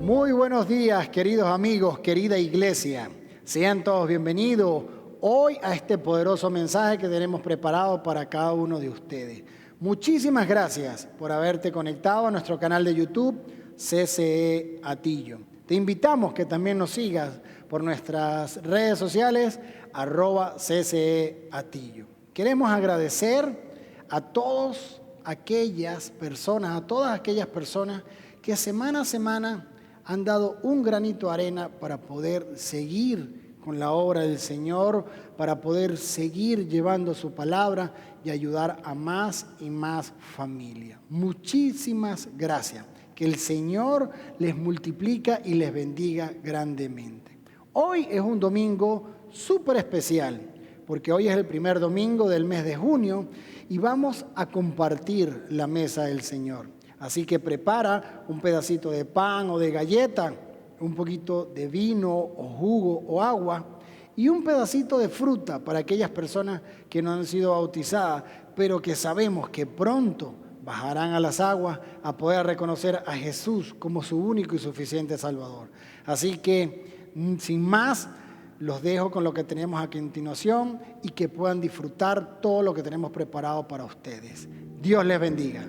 Muy buenos días, queridos amigos, querida iglesia. Sean todos bienvenidos hoy a este poderoso mensaje que tenemos preparado para cada uno de ustedes. Muchísimas gracias por haberte conectado a nuestro canal de YouTube, CCE Atillo. Te invitamos que también nos sigas por nuestras redes sociales, @CCE Atillo. Queremos agradecer a todas aquellas personas que semana a semana han dado un granito de arena para poder seguir con la obra del Señor, para poder seguir llevando su palabra y ayudar a más y más familias. Muchísimas gracias. Que el Señor les multiplica y les bendiga grandemente. Hoy es un domingo súper especial, porque hoy es el primer domingo del mes de junio y vamos a compartir la mesa del Señor. Así que prepara un pedacito de pan o de galleta, un poquito de vino o jugo o agua y un pedacito de fruta para aquellas personas que no han sido bautizadas, pero que sabemos que pronto bajarán a las aguas a poder reconocer a Jesús como su único y suficiente Salvador. Así que, sin más, los dejo con lo que tenemos a continuación y que puedan disfrutar todo lo que tenemos preparado para ustedes. Dios les bendiga.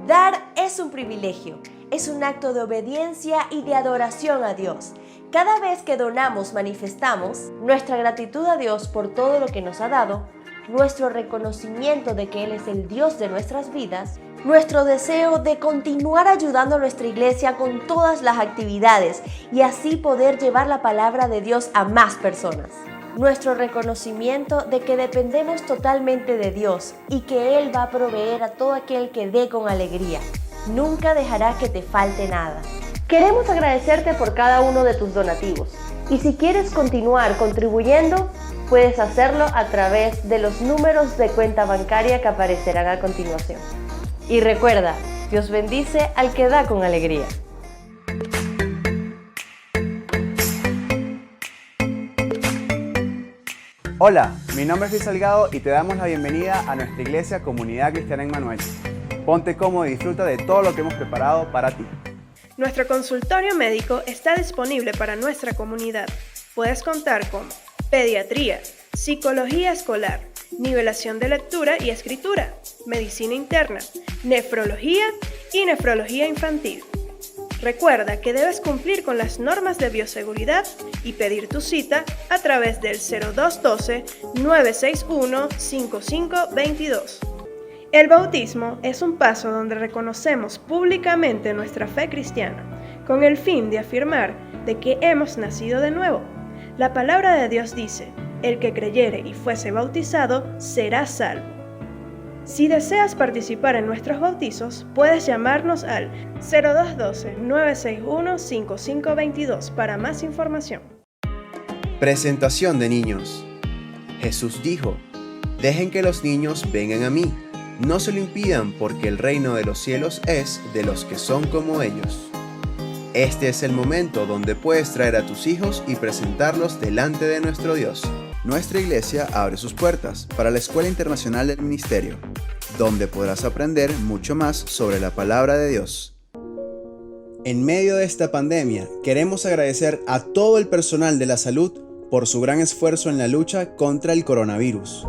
Dar es un privilegio, es un acto de obediencia y de adoración a Dios. Cada vez que donamos manifestamos nuestra gratitud a Dios por todo lo que nos ha dado, nuestro reconocimiento de que Él es el Dios de nuestras vidas, nuestro deseo de continuar ayudando a nuestra iglesia con todas las actividades y así poder llevar la palabra de Dios a más personas. Nuestro reconocimiento de que dependemos totalmente de Dios y que Él va a proveer a todo aquel que dé con alegría. Nunca dejará que te falte nada. Queremos agradecerte por cada uno de tus donativos y si quieres continuar contribuyendo, puedes hacerlo a través de los números de cuenta bancaria que aparecerán a continuación. Y recuerda, Dios bendice al que da con alegría. Hola, mi nombre es Luis Salgado y te damos la bienvenida a nuestra iglesia Comunidad Cristiana Emmanuel. Ponte cómodo y disfruta de todo lo que hemos preparado para ti. Nuestro consultorio médico está disponible para nuestra comunidad. Puedes contar con pediatría, psicología escolar, nivelación de lectura y escritura, medicina interna, nefrología y nefrología infantil. Recuerda que debes cumplir con las normas de bioseguridad y pedir tu cita a través del 0212-961-5522. El bautismo es un paso donde reconocemos públicamente nuestra fe cristiana, con el fin de afirmar de que hemos nacido de nuevo. La palabra de Dios dice, el que creyere y fuese bautizado será salvo. Si deseas participar en nuestros bautizos, puedes llamarnos al 0212-961-5522 para más información. Presentación de niños. Jesús dijo, dejen que los niños vengan a mí, no se lo impidan porque el reino de los cielos es de los que son como ellos. Este es el momento donde puedes traer a tus hijos y presentarlos delante de nuestro Dios. Nuestra iglesia abre sus puertas para la Escuela Internacional del Ministerio, donde podrás aprender mucho más sobre la palabra de Dios. En medio de esta pandemia, queremos agradecer a todo el personal de la salud por su gran esfuerzo en la lucha contra el coronavirus.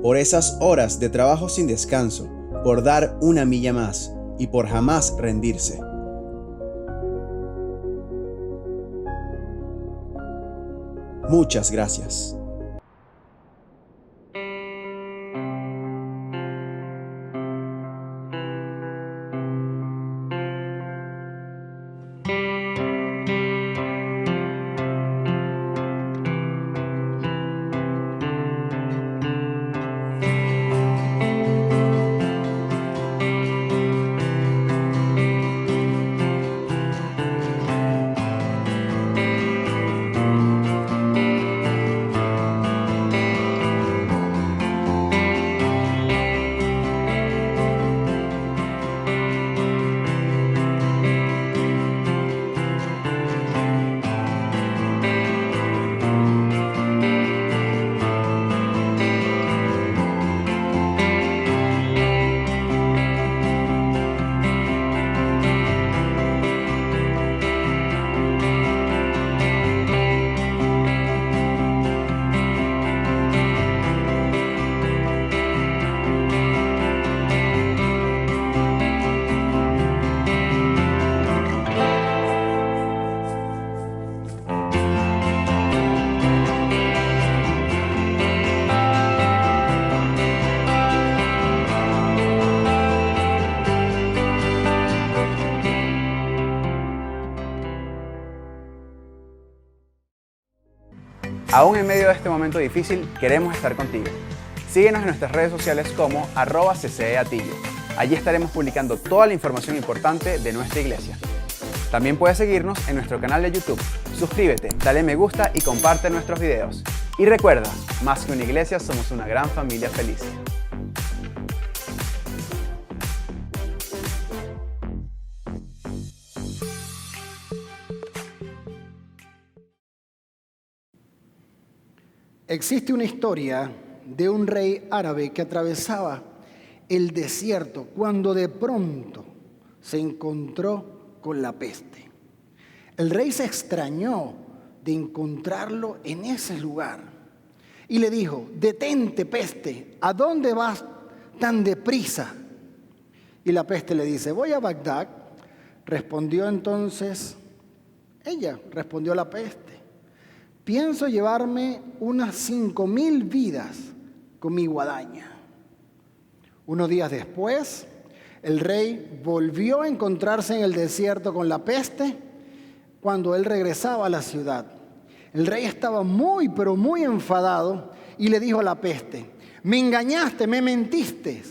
Por esas horas de trabajo sin descanso, por dar una milla más y por jamás rendirse. Muchas gracias. Aún en medio de este momento difícil, queremos estar contigo. Síguenos en nuestras redes sociales como @cceatillo. Allí estaremos publicando toda la información importante de nuestra iglesia. También puedes seguirnos en nuestro canal de YouTube. Suscríbete, dale me gusta y comparte nuestros videos. Y recuerda, más que una iglesia, somos una gran familia feliz. Existe una historia de un rey árabe que atravesaba el desierto cuando de pronto se encontró con la peste. El rey se extrañó de encontrarlo en ese lugar y le dijo: detente, peste, ¿a dónde vas tan deprisa? Y la peste le dice: voy a Bagdad. Respondió entonces la peste: pienso llevarme unas 5,000 vidas con mi guadaña. Unos días después, el rey volvió a encontrarse en el desierto con la peste cuando él regresaba a la ciudad. El rey estaba muy, pero muy enfadado y le dijo a la peste: me engañaste, me mentiste,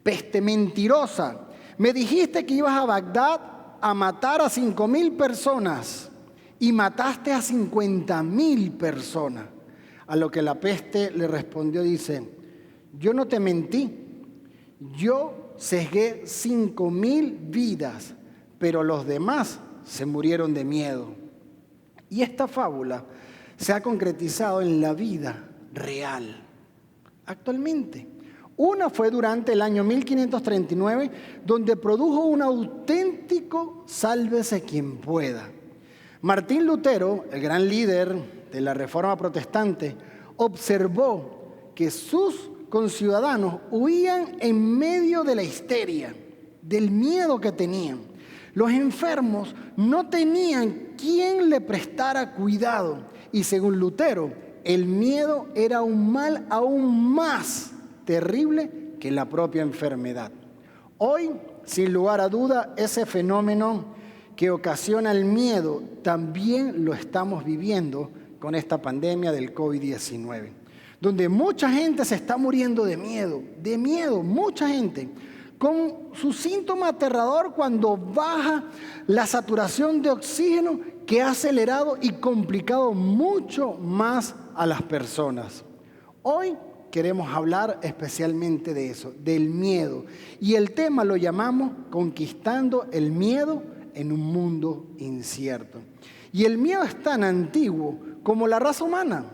peste mentirosa. Me dijiste que ibas a Bagdad a matar a 5,000 personas y mataste a 50,000 personas. A lo que la peste le respondió, dice: yo no te mentí, yo sesgué 5,000 vidas, pero los demás se murieron de miedo. Y esta fábula se ha concretizado en la vida real actualmente. Una fue durante el año 1539, donde produjo un auténtico sálvese quien pueda. Martín Lutero, el gran líder de la Reforma Protestante, observó que sus conciudadanos huían en medio de la histeria, del miedo que tenían. Los enfermos no tenían quien le prestara cuidado y, según Lutero, el miedo era un mal aún más terrible que la propia enfermedad. Hoy, sin lugar a duda, ese fenómeno que ocasiona el miedo también lo estamos viviendo con esta pandemia del COVID-19, donde mucha gente se está muriendo de miedo, mucha gente, con su síntoma aterrador cuando baja la saturación de oxígeno, que ha acelerado y complicado mucho más a las personas. Hoy queremos hablar especialmente de eso, del miedo, y el tema lo llamamos Conquistando el miedo en un mundo incierto. Y el miedo es tan antiguo como la raza humana,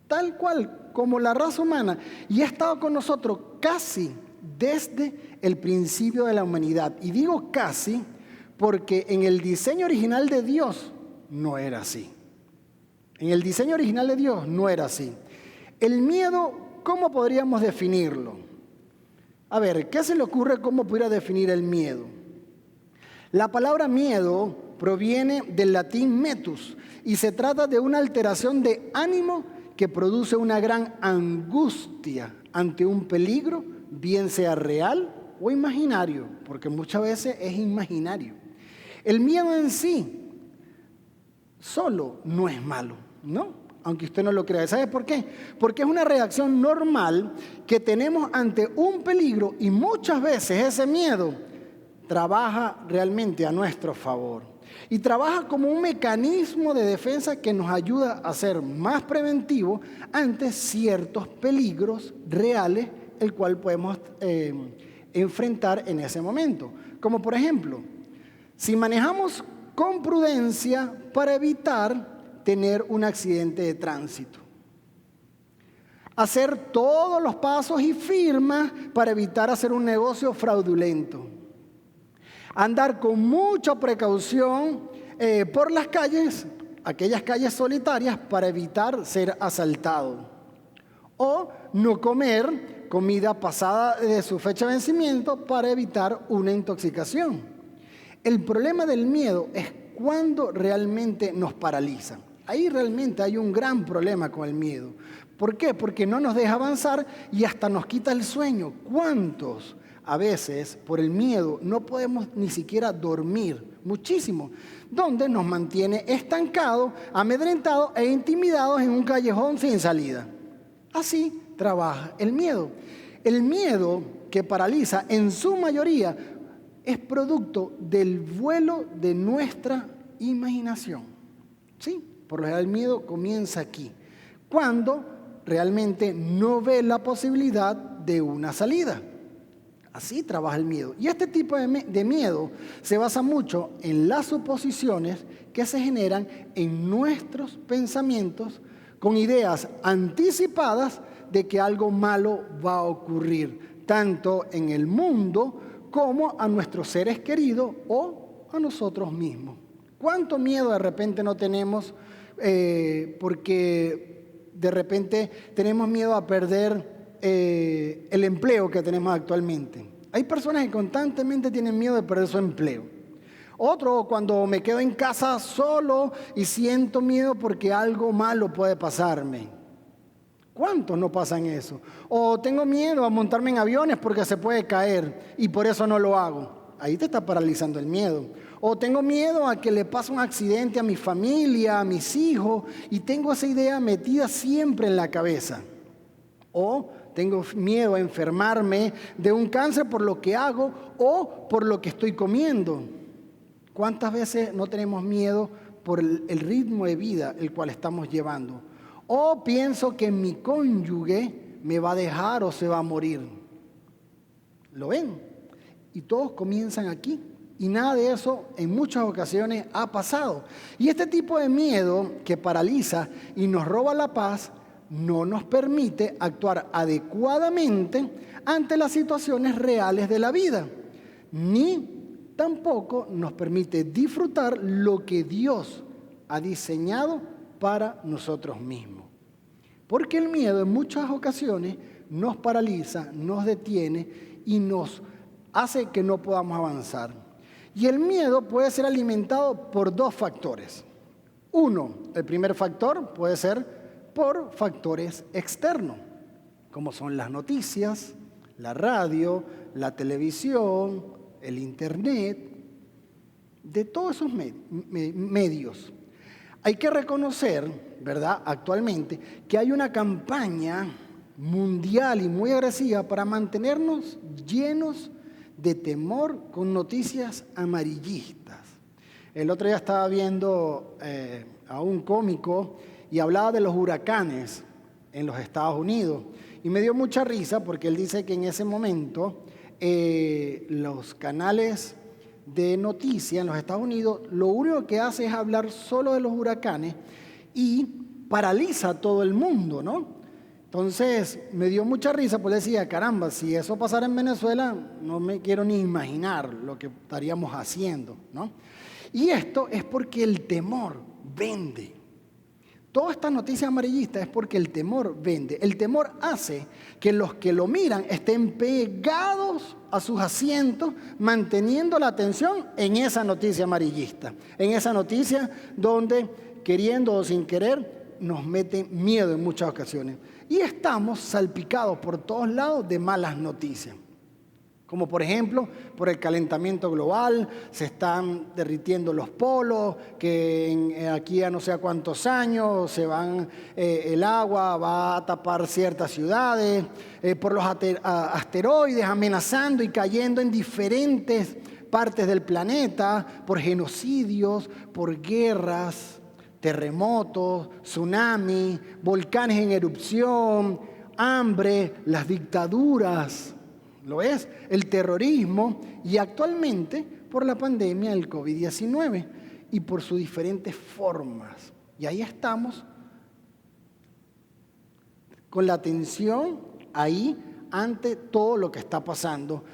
tal cual como la raza humana, y ha estado con nosotros casi desde el principio de la humanidad. Y digo casi porque en el diseño original de Dios no era así. En el diseño original de Dios no era así. El miedo, ¿cómo podríamos definirlo? A ver, ¿qué se le ocurre cómo pudiera definir el miedo? La palabra miedo proviene del latín metus y se trata de una alteración de ánimo que produce una gran angustia ante un peligro, bien sea real o imaginario, porque muchas veces es imaginario. El miedo en sí solo no es malo, ¿no? Aunque usted no lo crea. ¿Sabe por qué? Porque es una reacción normal que tenemos ante un peligro y muchas veces ese miedo trabaja realmente a nuestro favor. Y trabaja como un mecanismo de defensa que nos ayuda a ser más preventivos ante ciertos peligros reales, el cual podemos enfrentar en ese momento. Como por ejemplo, si manejamos con prudencia para evitar tener un accidente de tránsito. Hacer todos los pasos y firmas para evitar hacer un negocio fraudulento. Andar con mucha precaución por las calles, aquellas calles solitarias, para evitar ser asaltado. O no comer comida pasada de su fecha de vencimiento para evitar una intoxicación. El problema del miedo es cuando realmente nos paraliza. Ahí realmente hay un gran problema con el miedo. ¿Por qué? Porque no nos deja avanzar y hasta nos quita el sueño. ¿Cuántos a veces, por el miedo, no podemos ni siquiera dormir, muchísimo, donde nos mantiene estancados, amedrentados e intimidados en un callejón sin salida. Así trabaja el miedo. El miedo que paraliza en su mayoría es producto del vuelo de nuestra imaginación. ¿Sí? Por lo general el miedo comienza aquí, cuando realmente no ve la posibilidad de una salida. Así trabaja el miedo. Y este tipo de miedo se basa mucho en las suposiciones que se generan en nuestros pensamientos con ideas anticipadas de que algo malo va a ocurrir, tanto en el mundo como a nuestros seres queridos o a nosotros mismos. ¿Cuánto miedo de repente no tenemos porque de repente tenemos miedo a perder el empleo que tenemos actualmente? Hay personas que constantemente tienen miedo de perder su empleo. Otro, cuando me quedo en casa solo y siento miedo porque algo malo puede pasarme. ¿Cuántos no pasan eso? O tengo miedo a montarme en aviones porque se puede caer y por eso no lo hago. Ahí te está paralizando el miedo. O tengo miedo a que le pase un accidente a mi familia, a mis hijos, y tengo esa idea metida siempre en la cabeza. O tengo miedo a enfermarme de un cáncer por lo que hago o por lo que estoy comiendo. ¿Cuántas veces no tenemos miedo por el ritmo de vida el cual estamos llevando? O pienso que mi cónyuge me va a dejar o se va a morir. ¿Lo ven? Y todos comienzan aquí. Y nada de eso en muchas ocasiones ha pasado. Y este tipo de miedo que paraliza y nos roba la paz no nos permite actuar adecuadamente ante las situaciones reales de la vida, ni tampoco nos permite disfrutar lo que Dios ha diseñado para nosotros mismos. Porque el miedo en muchas ocasiones nos paraliza, nos detiene y nos hace que no podamos avanzar. Y el miedo puede ser alimentado por dos factores. Uno, el primer factor puede ser por factores externos, como son las noticias, la radio, la televisión, el internet, de todos esos medios. Hay que reconocer, ¿verdad?, actualmente, que hay una campaña mundial y muy agresiva para mantenernos llenos de temor con noticias amarillistas. El otro día estaba viendo a un cómico y hablaba de los huracanes en los Estados Unidos. Y me dio mucha risa porque él dice que en ese momento los canales de noticias en los Estados Unidos lo único que hace es hablar solo de los huracanes y paraliza a todo el mundo, ¿no? Entonces me dio mucha risa porque decía, caramba, si eso pasara en Venezuela no me quiero ni imaginar lo que estaríamos haciendo, ¿no? Y esto es porque el temor vende. Toda esta noticia amarillista es porque el temor vende. El temor hace que los que lo miran estén pegados a sus asientos, manteniendo la atención en esa noticia amarillista. En esa noticia donde, queriendo o sin querer, nos meten miedo en muchas ocasiones. Y estamos salpicados por todos lados de malas noticias. Como por ejemplo, por el calentamiento global, se están derritiendo los polos, que aquí a no sé a cuántos años el agua va a tapar ciertas ciudades, por los asteroides amenazando y cayendo en diferentes partes del planeta, por genocidios, por guerras, terremotos, tsunamis, volcanes en erupción, hambre, las dictaduras. ¿Lo es? El terrorismo y actualmente por la pandemia del COVID-19 y por sus diferentes formas. Y ahí estamos con la atención ahí ante todo lo que está pasando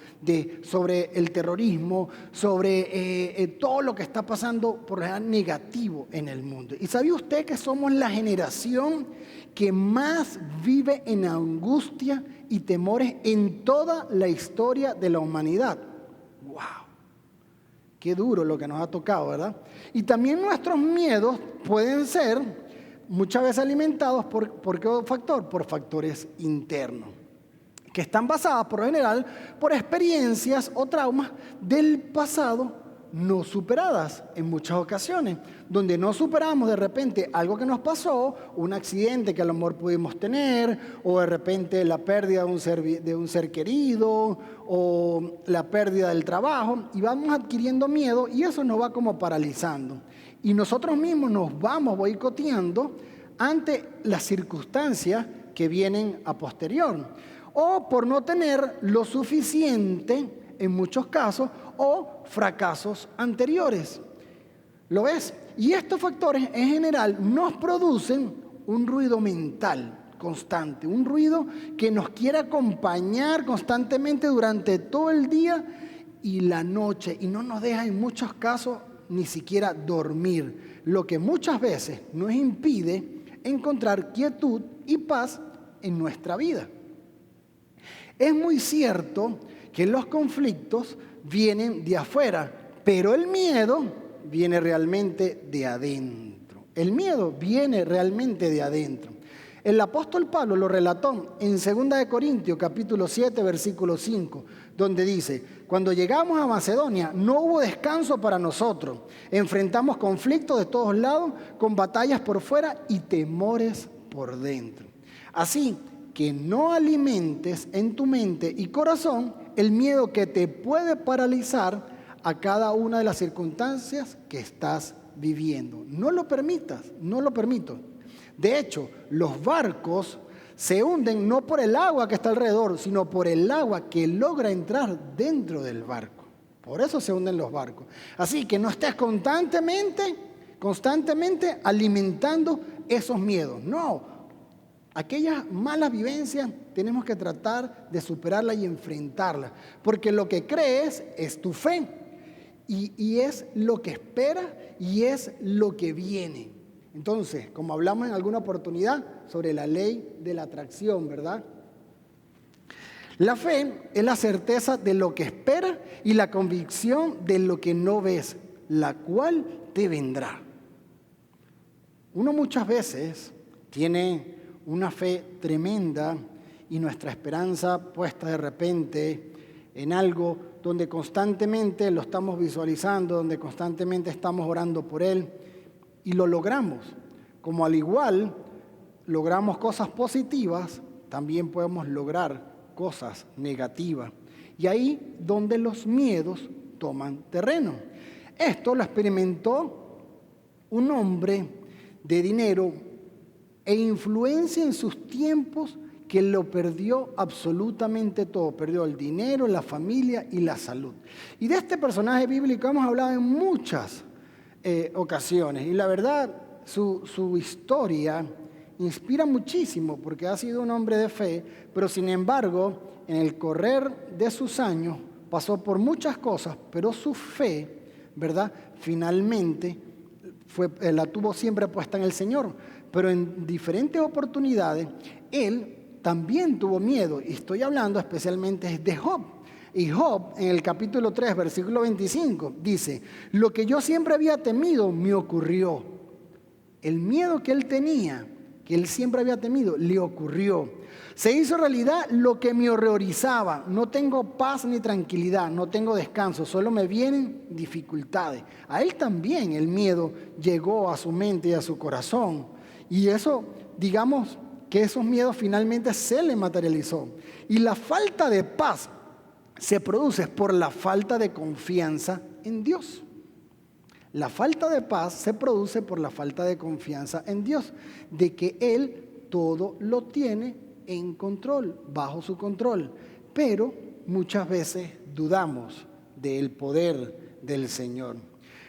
sobre el terrorismo, sobre todo lo que está pasando por lo negativo en el mundo. ¿Y sabía usted que somos la generación que más vive en angustia y temores en toda la historia de la humanidad? ¡Wow! Qué duro lo que nos ha tocado, ¿verdad? Y también nuestros miedos pueden ser muchas veces alimentados ¿por qué factor? Por factores internos. que están basadas por lo general por experiencias o traumas del pasado no superadas en muchas ocasiones, donde no superamos de repente algo que nos pasó, un accidente que a lo mejor pudimos tener, o de repente la pérdida de un ser querido, o la pérdida del trabajo, y vamos adquiriendo miedo y eso nos va como paralizando. Y nosotros mismos nos vamos boicoteando ante las circunstancias que vienen a posterior, o por no tener lo suficiente en muchos casos, o fracasos anteriores. ¿Lo ves? Y estos factores en general nos producen un ruido mental constante, un ruido que nos quiere acompañar constantemente durante todo el día y la noche, y no nos deja en muchos casos ni siquiera dormir, lo que muchas veces nos impide encontrar quietud y paz en nuestra vida. Es muy cierto que los conflictos vienen de afuera, pero el miedo viene realmente de adentro. El miedo viene realmente de adentro. El apóstol Pablo lo relató en 2 Corintios capítulo 7, versículo 5, donde dice: cuando llegamos a Macedonia no hubo descanso para nosotros. Enfrentamos conflictos de todos lados, con batallas por fuera y temores por dentro. Así que no alimentes en tu mente y corazón el miedo que te puede paralizar a cada una de las circunstancias que estás viviendo. No lo permitas, no lo permito. De hecho, los barcos se hunden no por el agua que está alrededor, sino por el agua que logra entrar dentro del barco. Por eso se hunden los barcos. Así que no estés constantemente alimentando esos miedos. No. Aquellas malas vivencias tenemos que tratar de superarlas y enfrentarlas, porque lo que crees es tu fe y es lo que esperas y es lo que viene. Entonces, como hablamos en alguna oportunidad sobre la ley de la atracción, ¿verdad? La fe es la certeza de lo que esperas y la convicción de lo que no ves, la cual te vendrá. Uno muchas veces tiene una fe tremenda y nuestra esperanza puesta de repente en algo donde constantemente lo estamos visualizando, donde constantemente estamos orando por él y lo logramos. Como al igual logramos cosas positivas, también podemos lograr cosas negativas. Y ahí donde los miedos toman terreno. Esto lo experimentó un hombre de dinero e influencia en sus tiempos que lo perdió absolutamente todo. Perdió el dinero, la familia y la salud. Y de este personaje bíblico hemos hablado en muchas ocasiones. Y la verdad, su historia inspira muchísimo porque ha sido un hombre de fe, pero sin embargo, en el correr de sus años pasó por muchas cosas, pero su fe, ¿verdad? Finalmente la tuvo siempre puesta en el Señor. Pero en diferentes oportunidades, él también tuvo miedo. Y estoy hablando especialmente de Job. Y Job, en el capítulo 3, versículo 25, dice: lo que yo siempre había temido me ocurrió. El miedo que él tenía, que él siempre había temido, le ocurrió. Se hizo realidad lo que me horrorizaba. No tengo paz ni tranquilidad, no tengo descanso, solo me vienen dificultades. A él también el miedo llegó a su mente y a su corazón. Y eso, digamos que esos miedos finalmente se le materializó. Y la falta de paz se produce por la falta de confianza en Dios. La falta de paz se produce por la falta de confianza en Dios, de que Él todo lo tiene en control, bajo su control. Pero muchas veces dudamos del poder del Señor.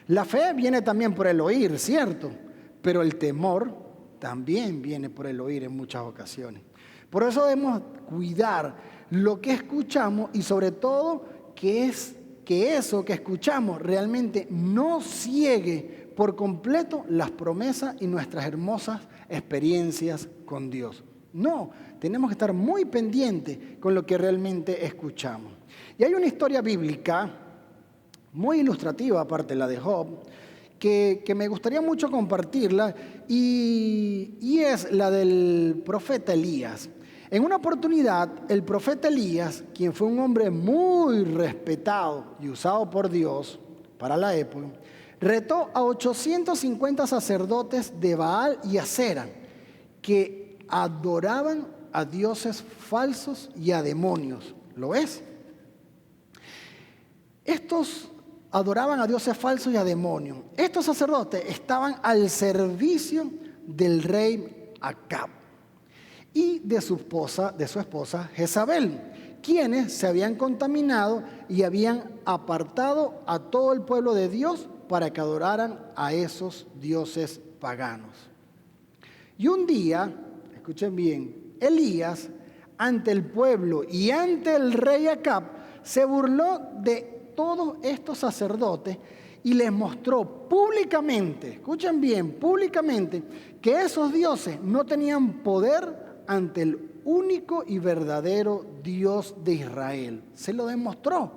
La fe viene también por el oír, ¿cierto? Pero el temor también viene por el oír en muchas ocasiones. Por eso debemos cuidar lo que escuchamos y sobre todo que eso que escuchamos realmente no ciegue por completo las promesas y nuestras hermosas experiencias con Dios. No, tenemos que estar muy pendientes con lo que realmente escuchamos. Y hay una historia bíblica muy ilustrativa, aparte de la de Job, que me gustaría mucho compartirla y es la del profeta Elías. En una oportunidad, el profeta Elías, quien fue un hombre muy respetado y usado por Dios para la época, retó a 850 sacerdotes de Baal y Acera que adoraban a dioses falsos y a demonios. ¿Lo ves? Estos adoraban a dioses falsos y a demonios. Estos sacerdotes estaban al servicio del rey Acab y de su esposa Jezabel, quienes se habían contaminado y habían apartado a todo el pueblo de Dios para que adoraran a esos dioses paganos. Y un día, escuchen bien, Elías, ante el pueblo y ante el rey Acab, se burló de todos estos sacerdotes y les mostró públicamente, escuchen bien, públicamente, que esos dioses no tenían poder ante el único y verdadero Dios de Israel. Se lo demostró,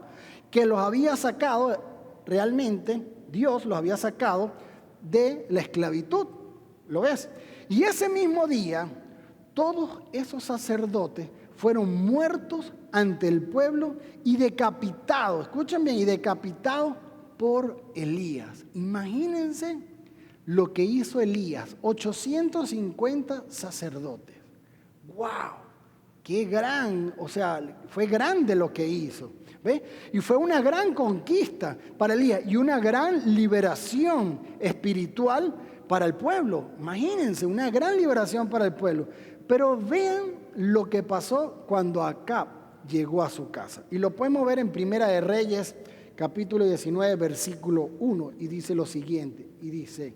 que los había sacado, realmente Dios los había sacado de la esclavitud. ¿Lo ves? Y ese mismo día, todos esos sacerdotes fueron muertos ante el pueblo y decapitados, escuchen bien, y decapitados por Elías. Imagínense lo que hizo Elías, 850 sacerdotes. ¡Wow! ¡Qué gran! O sea, fue grande lo que hizo. ¿Ve? Y fue una gran conquista para Elías y una gran liberación espiritual para el pueblo. Imagínense, una gran liberación para el pueblo. Pero vean lo que pasó cuando Acab llegó a su casa. Y lo podemos ver en Primera de Reyes, capítulo 19, versículo 1. Y dice lo siguiente. Y dice,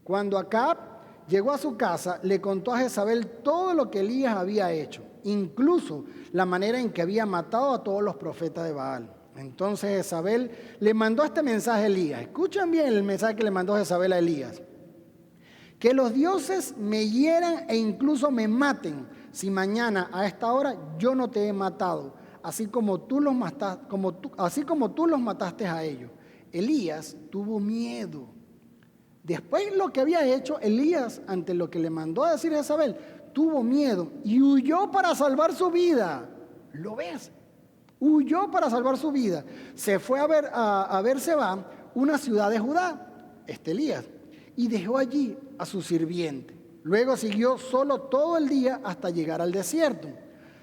cuando Acab llegó a su casa, le contó a Jezabel todo lo que Elías había hecho, incluso la manera en que había matado a todos los profetas de Baal. Entonces Jezabel le mandó este mensaje a Elías. Escuchen bien el mensaje que le mandó Jezabel a Elías. Que los dioses me hieran e incluso me maten si mañana a esta hora yo no te he matado, así como tú los mataste a ellos. Elías tuvo miedo. Después de lo que había hecho, Elías, ante lo que le mandó a decir Jezabel, tuvo miedo y huyó para salvar su vida. ¿Lo ves? Huyó para salvar su vida. Se fue a Berseba, una ciudad de Judá, Elías, y dejó allí a su sirviente. Luego siguió solo todo el día hasta llegar al desierto.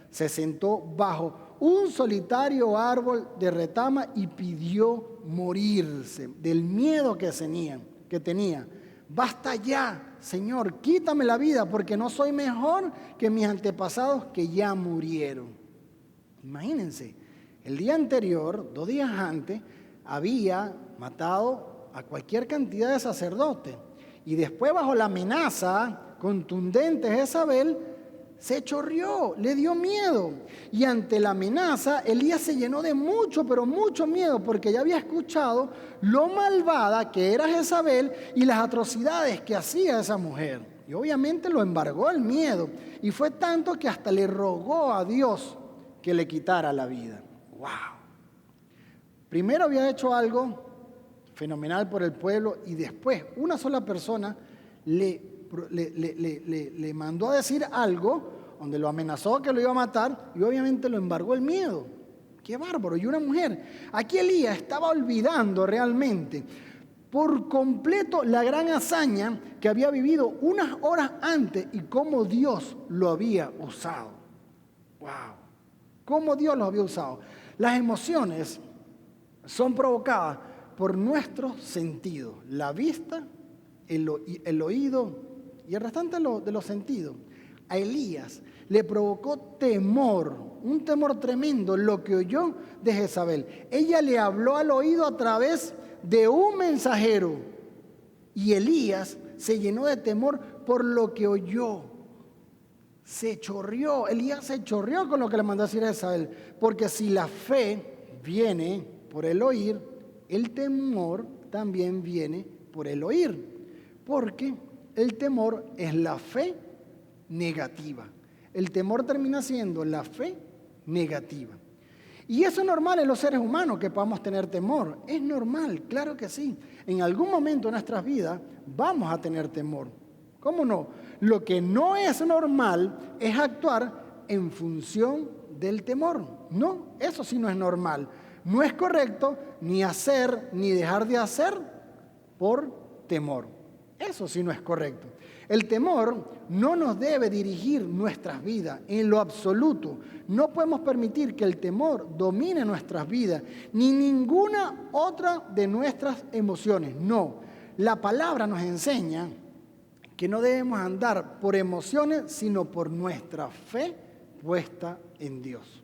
Se sentó bajo un solitario árbol de retama y pidió morirse del miedo que tenía. Basta ya, Señor, quítame la vida porque no soy mejor que mis antepasados que ya murieron. Imagínense, el día anterior, 2 días antes, había matado a cualquier cantidad de sacerdotes. Y después, bajo la amenaza contundente de Jezabel, se chorrió, le dio miedo. Y ante la amenaza, Elías se llenó de mucho, pero mucho miedo, porque ya había escuchado lo malvada que era Jezabel y las atrocidades que hacía esa mujer. Y obviamente lo embargó el miedo. Y fue tanto que hasta le rogó a Dios que le quitara la vida. ¡Wow! Primero había hecho algo fenomenal por el pueblo y después una sola persona le mandó a decir algo donde lo amenazó que lo iba a matar y obviamente lo embargó el miedo. ¡Qué bárbaro! Y una mujer. Aquí Elías estaba olvidando realmente por completo la gran hazaña que había vivido unas horas antes y cómo Dios lo había usado. ¡Wow! Cómo Dios lo había usado. Las emociones son provocadas por nuestros sentidos, la vista, el oído y el restante de los sentidos. A Elías le provocó temor, un temor tremendo, lo que oyó de Jezabel. Ella le habló al oído a través de un mensajero y Elías se llenó de temor por lo que oyó. Elías se chorrió con lo que le mandó a decir a Jezabel, porque si la fe viene por el oír, el temor también viene por el oír, porque el temor es la fe negativa. El temor termina siendo la fe negativa. Y eso es normal en los seres humanos que podamos tener temor. Es normal, claro que sí. En algún momento de nuestras vidas vamos a tener temor. ¿Cómo no? Lo que no es normal es actuar en función del temor. No, eso sí no es normal. No es correcto ni hacer ni dejar de hacer por temor. Eso sí no es correcto. El temor no nos debe dirigir nuestras vidas en lo absoluto. No podemos permitir que el temor domine nuestras vidas, ni ninguna otra de nuestras emociones. No, la palabra nos enseña que no debemos andar por emociones, sino por nuestra fe puesta en Dios.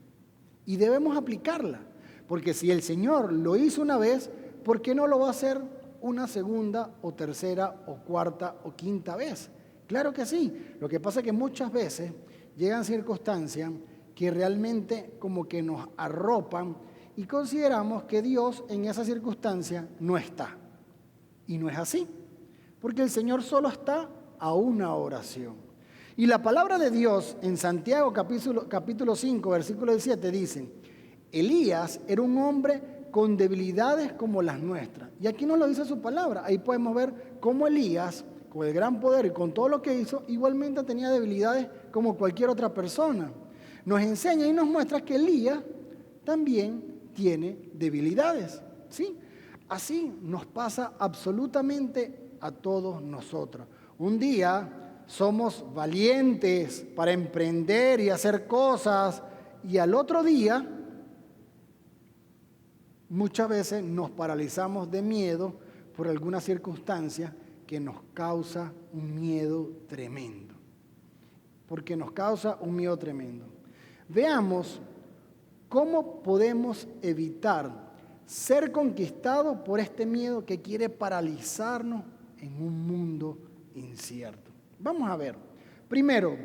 Y debemos aplicarla, porque si el Señor lo hizo una vez, ¿por qué no lo va a hacer una segunda o tercera o cuarta o quinta vez? Claro que sí. Lo que pasa es que muchas veces llegan circunstancias que realmente como que nos arropan y consideramos que Dios en esa circunstancia no está. Y no es así, porque el Señor solo está a una oración. Y la palabra de Dios en Santiago capítulo 5, versículo 17 dice: Elías era un hombre con debilidades como las nuestras. Y aquí nos lo dice su palabra. Ahí podemos ver cómo Elías, con el gran poder y con todo lo que hizo, igualmente tenía debilidades como cualquier otra persona. Nos enseña y nos muestra que Elías también tiene debilidades, ¿sí? Así nos pasa absolutamente a todos nosotros. Un día somos valientes para emprender y hacer cosas, y al otro día muchas veces nos paralizamos de miedo por alguna circunstancia que nos causa un miedo tremendo. Porque nos causa un miedo tremendo. Veamos cómo podemos evitar ser conquistados por este miedo que quiere paralizarnos en un mundo incierto. Vamos a ver. Primero,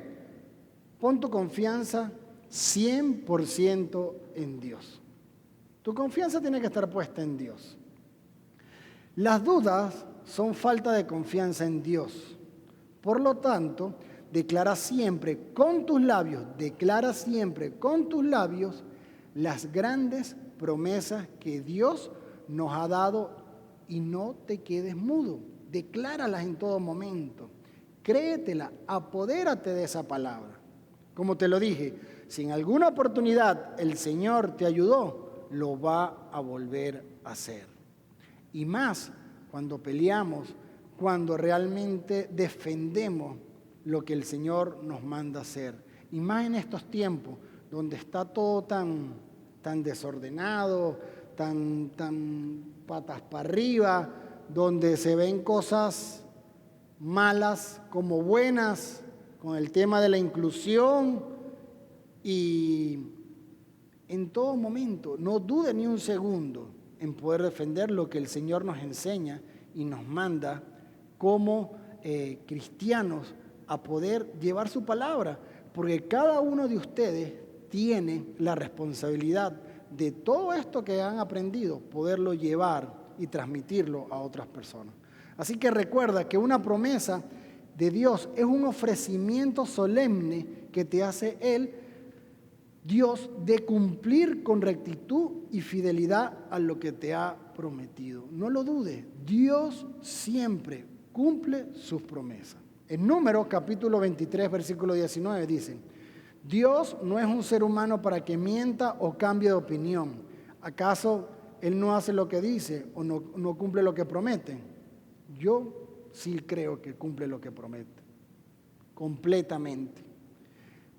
pon tu confianza 100% en Dios. Tu confianza tiene que estar puesta en Dios. Las dudas son falta de confianza en Dios. Por lo tanto, declara siempre con tus labios las grandes promesas que Dios nos ha dado y no te quedes mudo. Decláralas en todo momento. Créetela, apodérate de esa palabra. Como te lo dije, si en alguna oportunidad el Señor te ayudó, lo va a volver a hacer. Y más cuando peleamos, cuando realmente defendemos lo que el Señor nos manda hacer. Y más en estos tiempos, donde está todo tan desordenado, tan patas para arriba, donde se ven cosas malas como buenas, con el tema de la inclusión, y en todo momento, no dude ni un segundo en poder defender lo que el Señor nos enseña y nos manda como cristianos a poder llevar su palabra, porque cada uno de ustedes tiene la responsabilidad de todo esto que han aprendido, poderlo llevar y transmitirlo a otras personas. Así que recuerda que una promesa de Dios es un ofrecimiento solemne que te hace Él, Dios, de cumplir con rectitud y fidelidad a lo que te ha prometido. No lo dudes, Dios siempre cumple sus promesas. En Números capítulo 23, versículo 19 dice: Dios no es un ser humano para que mienta o cambie de opinión. ¿Acaso Él no hace lo que dice o no cumple lo que promete? Yo sí creo que cumple lo que promete, completamente.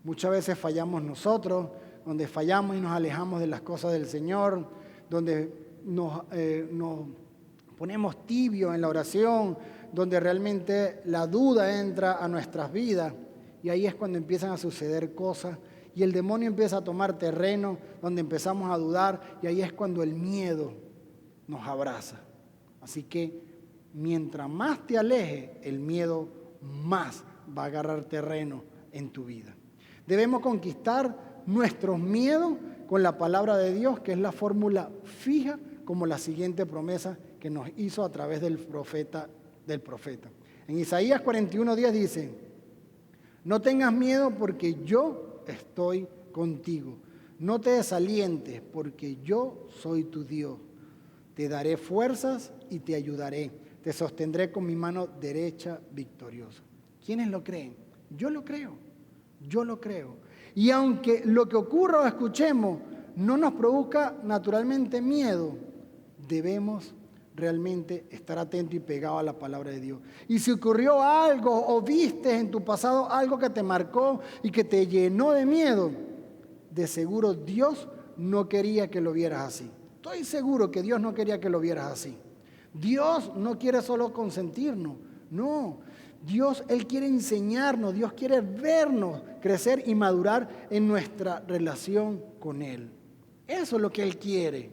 Muchas veces fallamos nosotros, donde fallamos y nos alejamos de las cosas del Señor, donde nos ponemos tibios en la oración, donde realmente la duda entra a nuestras vidas, y ahí es cuando empiezan a suceder cosas y el demonio empieza a tomar terreno, donde empezamos a dudar, y ahí es cuando el miedo nos abraza. Así que mientras más te aleje, el miedo más va a agarrar terreno en tu vida. Debemos conquistar nuestros miedos con la palabra de Dios, que es la fórmula fija, como la siguiente promesa que nos hizo a través del profeta. En Isaías 41:10 dice: no tengas miedo porque yo estoy contigo. No te desalientes porque yo soy tu Dios. Te daré fuerzas y te ayudaré. Te sostendré con mi mano derecha victoriosa. ¿Quiénes lo creen? Yo lo creo. Yo lo creo. Y aunque lo que ocurra o escuchemos no nos produzca naturalmente miedo, debemos realmente estar atentos y pegados a la palabra de Dios. Y si ocurrió algo o viste en tu pasado algo que te marcó y que te llenó de miedo, de seguro Dios no quería que lo vieras así. Estoy seguro que Dios no quería que lo vieras así. Dios no quiere solo consentirnos, no. Dios, Él quiere enseñarnos, Dios quiere vernos crecer y madurar en nuestra relación con Él. Eso es lo que Él quiere.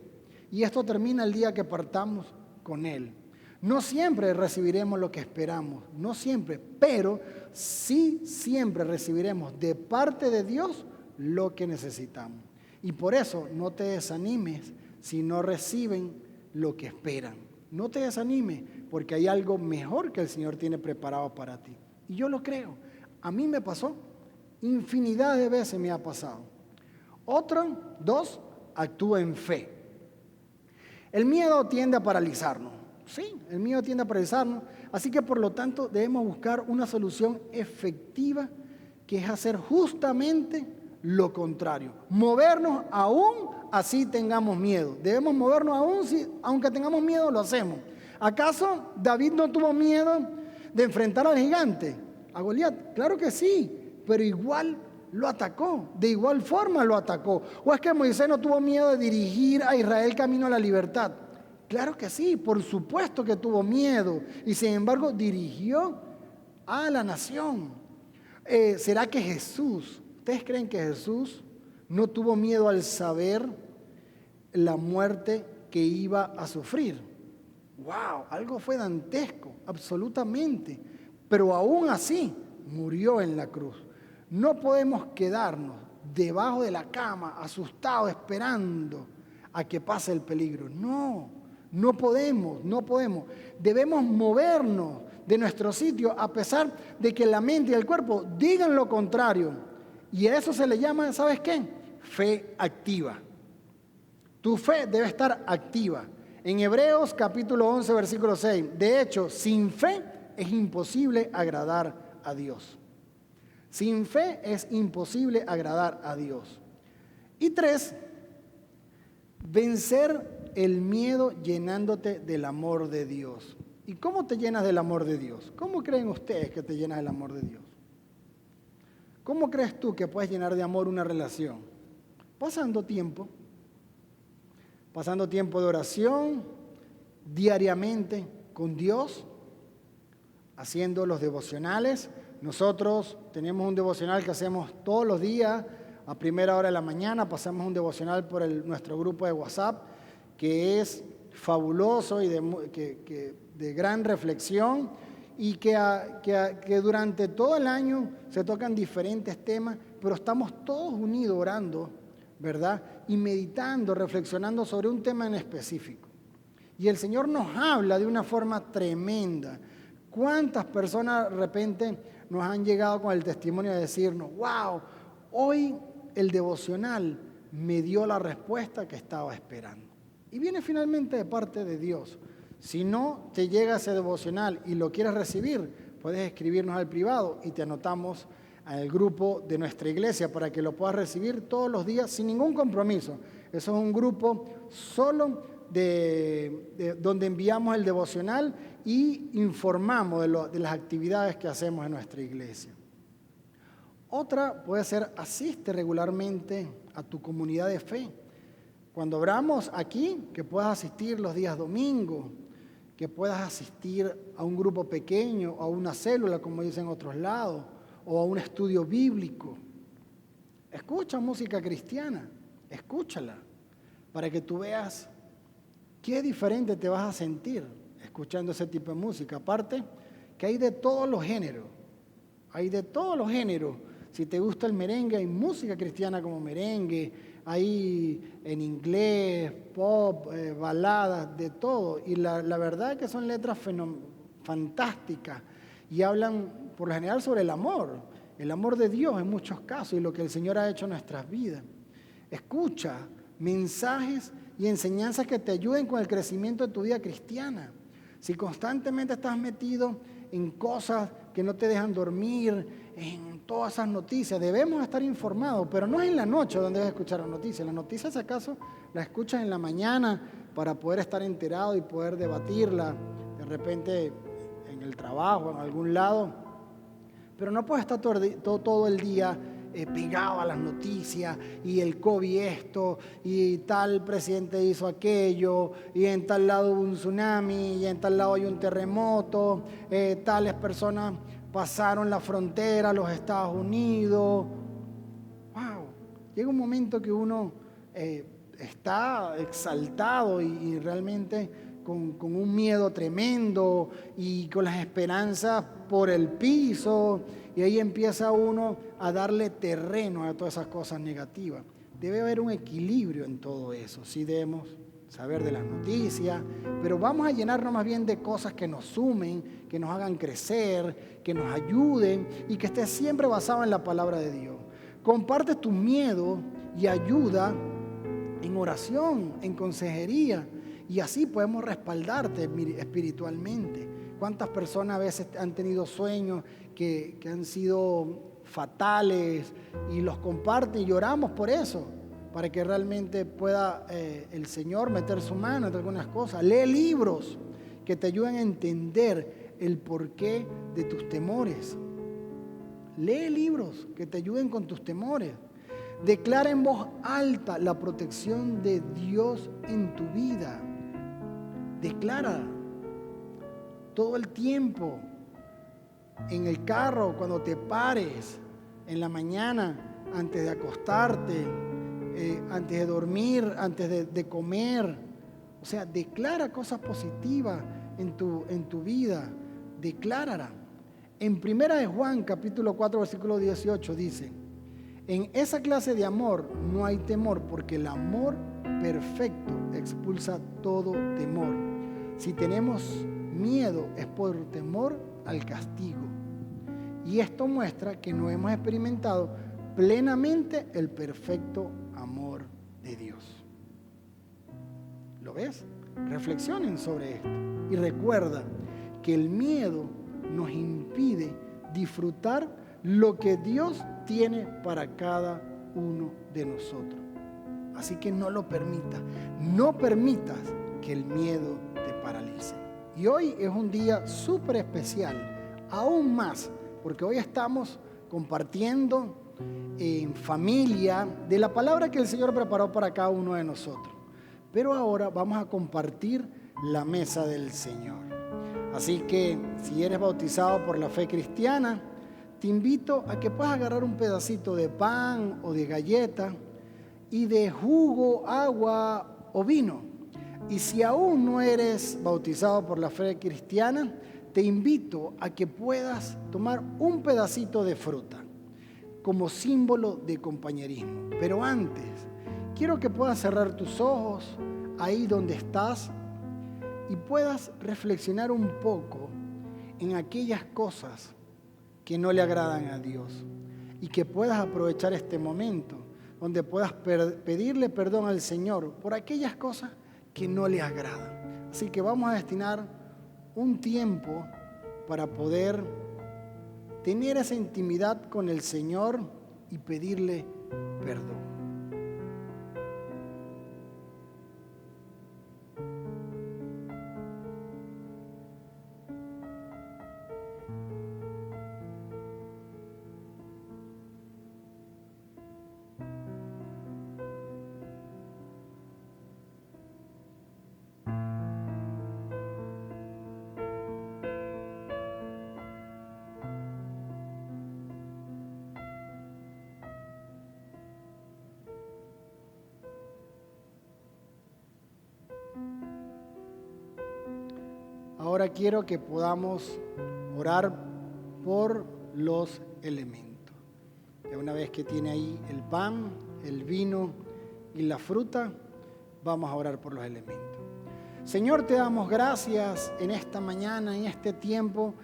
Y esto termina el día que partamos con Él. No siempre recibiremos lo que esperamos, no siempre, pero sí siempre recibiremos de parte de Dios lo que necesitamos. Y por eso no te desanimes si no reciben lo que esperan. No te desanimes porque hay algo mejor que el Señor tiene preparado para ti. Y yo lo creo. A mí me pasó. Infinidad de veces me ha pasado. Dos, actúa en fe. El miedo tiende a paralizarnos. Sí, el miedo tiende a paralizarnos. Así que por lo tanto debemos buscar una solución efectiva que es hacer justamente lo contrario. Movernos aún así tengamos miedo. Debemos movernos aunque tengamos miedo, lo hacemos. ¿Acaso David no tuvo miedo de enfrentar al gigante, a Goliat? Claro que sí, pero igual lo atacó, de igual forma lo atacó. ¿O es que Moisés no tuvo miedo de dirigir a Israel camino a la libertad? Claro que sí, por supuesto que tuvo miedo y sin embargo dirigió a la nación. ¿Será que ustedes creen que Jesús no tuvo miedo al saber la muerte que iba a sufrir? ¡Wow! Algo fue dantesco, absolutamente. Pero aún así murió en la cruz. No podemos quedarnos debajo de la cama, asustados, esperando a que pase el peligro. No podemos. Debemos movernos de nuestro sitio a pesar de que la mente y el cuerpo digan lo contrario. Y a eso se le llama, ¿sabes qué? Fe activa. Tu fe debe estar activa. En Hebreos capítulo 11, versículo 6, de hecho, sin fe es imposible agradar a Dios. Sin fe es imposible agradar a Dios. Y 3, vencer el miedo llenándote del amor de Dios. ¿Y cómo te llenas del amor de Dios? ¿Cómo creen ustedes que te llenas del amor de Dios? ¿Cómo crees tú que puedes llenar de amor una relación? Pasando tiempo de oración diariamente con Dios, haciendo los devocionales. Nosotros tenemos un devocional que hacemos todos los días a primera hora de la mañana. Pasamos un devocional por nuestro grupo de WhatsApp que es fabuloso y de gran reflexión y que durante todo el año se tocan diferentes temas, pero estamos todos unidos orando, ¿verdad? Y meditando, reflexionando sobre un tema en específico. Y el Señor nos habla de una forma tremenda. ¿Cuántas personas de repente nos han llegado con el testimonio de decirnos, wow, hoy el devocional me dio la respuesta que estaba esperando? Y viene finalmente de parte de Dios. Si no te llega ese devocional y lo quieres recibir, puedes escribirnos al privado y te anotamos al grupo de nuestra iglesia para que lo puedas recibir todos los días sin ningún compromiso. Eso es un grupo solo donde enviamos el devocional y informamos de las actividades que hacemos en nuestra iglesia. Otra puede ser, asiste regularmente a tu comunidad de fe. Cuando oramos aquí, que puedas asistir los días domingos, que puedas asistir a un grupo pequeño, a una célula, como dicen otros lados, o a un estudio bíblico. Escucha música cristiana, escúchala, para que tú veas qué diferente te vas a sentir escuchando ese tipo de música. Aparte, que hay de todos los géneros, Si te gusta el merengue, hay música cristiana como merengue, hay en inglés, pop, baladas, de todo. Y la verdad es que son letras fantásticas y hablan por lo general sobre el amor de Dios en muchos casos y lo que el Señor ha hecho en nuestras vidas. Escucha mensajes y enseñanzas que te ayuden con el crecimiento de tu vida cristiana. Si constantemente estás metido en cosas que no te dejan dormir, en todas esas noticias. Debemos estar informados, pero no es en la noche donde debes escuchar las noticias. Las noticias, si acaso, las escuchas en la mañana para poder estar enterado y poder debatirla de repente en el trabajo, en algún lado. Pero no puedes estar todo el día pegado a las noticias y el COVID esto y tal presidente hizo aquello y en tal lado hubo un tsunami y en tal lado hay un terremoto, tales personas pasaron la frontera a los Estados Unidos. ¡Wow! Llega un momento que uno está exaltado y realmente con un miedo tremendo y con las esperanzas por el piso, y ahí empieza uno a darle terreno a todas esas cosas negativas. Debe haber un equilibrio en todo eso. Sí debemos saber de las noticias, pero vamos a llenarnos más bien de cosas que nos sumen, que nos hagan crecer, que nos ayuden y que esté siempre basado en la palabra de Dios. Comparte tu miedo y ayuda en oración, en consejería, y así podemos respaldarte espiritualmente. ¿Cuántas personas a veces han tenido sueños que han sido fatales y los comparten y oramos por eso, para que realmente pueda el Señor meter su mano en algunas cosas? Lee libros que te ayuden a entender el porqué de tus temores. Lee libros que te ayuden con tus temores. Declara en voz alta la protección de Dios en tu vida. Declara todo el tiempo, en el carro, cuando te pares, en la mañana, antes de acostarte, antes de dormir, antes de comer. O sea, declara cosas positivas en tu vida. Declárala. En 1 de Juan, capítulo 4, versículo 18, dice: en esa clase de amor no hay temor, porque el amor perfecto expulsa todo temor. Si tenemos miedo es por temor al castigo. Y esto muestra que no hemos experimentado plenamente el perfecto amor de Dios. ¿Lo ves? Reflexionen sobre esto. Y recuerda que el miedo nos impide disfrutar lo que Dios tiene para cada uno de nosotros. Así que no lo permitas. No permitas que el miedo te paralice. Y hoy es un día súper especial, aún más, porque hoy estamos compartiendo en familia de la palabra que el Señor preparó para cada uno de nosotros. Pero ahora vamos a compartir la mesa del Señor. Así que si eres bautizado por la fe cristiana, te invito a que puedas agarrar un pedacito de pan o de galleta y de jugo, agua o vino. Y si aún no eres bautizado por la fe cristiana, te invito a que puedas tomar un pedacito de fruta como símbolo de compañerismo. Pero antes, quiero que puedas cerrar tus ojos ahí donde estás y puedas reflexionar un poco en aquellas cosas que no le agradan a Dios, y que puedas aprovechar este momento donde puedas pedirle perdón al Señor por aquellas cosas que no le agradan. Así que vamos a destinar un tiempo para poder tener esa intimidad con el Señor y pedirle perdón. Ahora quiero que podamos orar por los elementos. Ya una vez que tiene ahí el pan, el vino y la fruta, vamos a orar por los elementos. Señor, te damos gracias en esta mañana, en este tiempo.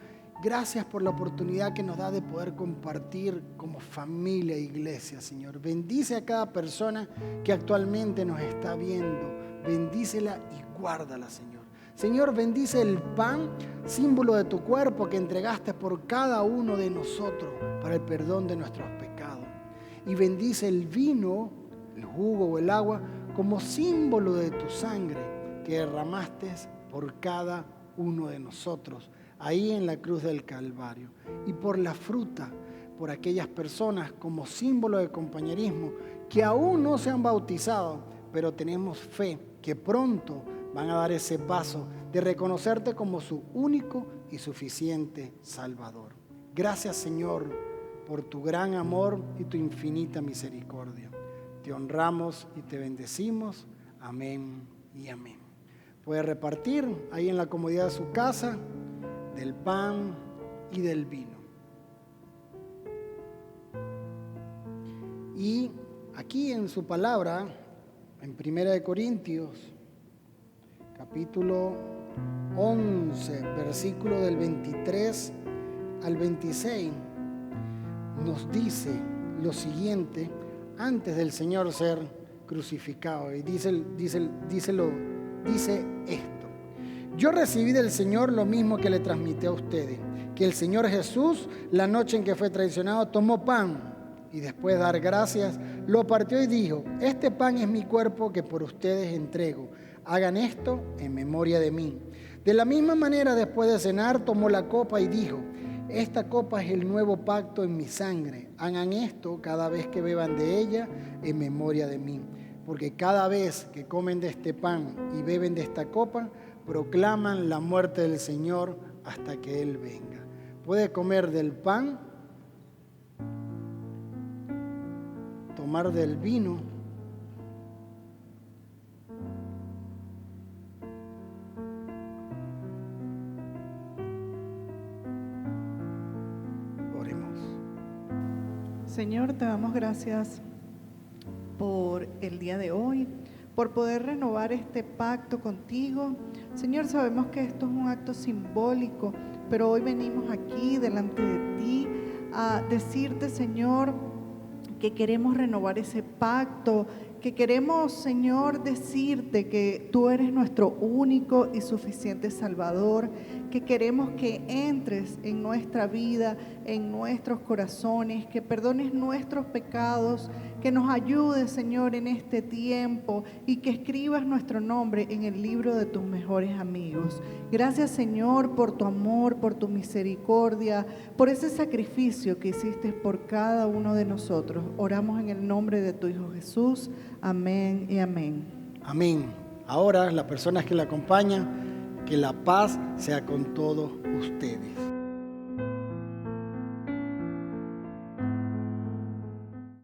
Gracias por la oportunidad que nos da de poder compartir como familia e iglesia, Señor. Bendice a cada persona que actualmente nos está viendo. Bendícela y guárdala, Señor. Señor, bendice el pan, símbolo de tu cuerpo que entregaste por cada uno de nosotros para el perdón de nuestros pecados. Y bendice el vino, el jugo o el agua, como símbolo de tu sangre que derramaste por cada uno de nosotros, ahí en la cruz del Calvario. Y por la fruta, por aquellas personas como símbolo de compañerismo que aún no se han bautizado, pero tenemos fe que pronto van a dar ese paso de reconocerte como su único y suficiente Salvador. Gracias, Señor, por tu gran amor y tu infinita misericordia. Te honramos y te bendecimos. Amén y amén. Puede repartir ahí en la comodidad de su casa del pan y del vino. Y aquí en su palabra, en 1 Corintios, capítulo 11, versículo del 23 al 26, nos dice lo siguiente antes del Señor ser crucificado. Y dice esto: yo recibí del Señor lo mismo que le transmití a ustedes, que el Señor Jesús, la noche en que fue traicionado, tomó pan y después de dar gracias, lo partió y dijo: este pan es mi cuerpo que por ustedes entrego. Hagan esto en memoria de mí. De la misma manera, después de cenar, tomó la copa y dijo: esta copa es el nuevo pacto en mi sangre. Hagan esto cada vez que beban de ella en memoria de mí. Porque cada vez que comen de este pan y beben de esta copa, proclaman la muerte del Señor hasta que Él venga. Puede comer del pan, tomar del vino, oremos. Señor, te damos gracias por el día de hoy, por poder renovar este pacto contigo. Señor, sabemos que esto es un acto simbólico, pero hoy venimos aquí delante de ti a decirte, Señor, que queremos renovar ese pacto, que queremos, Señor, decirte que tú eres nuestro único y suficiente Salvador, que queremos que entres en nuestra vida, en nuestros corazones, que perdones nuestros pecados, que nos ayudes, Señor, en este tiempo y que escribas nuestro nombre en el libro de tus mejores amigos. Gracias, Señor, por tu amor, por tu misericordia, por ese sacrificio que hiciste por cada uno de nosotros. Oramos en el nombre de tu Hijo Jesús. Amén y amén. Amén. Ahora, las personas que la acompañan, que la paz sea con todos ustedes.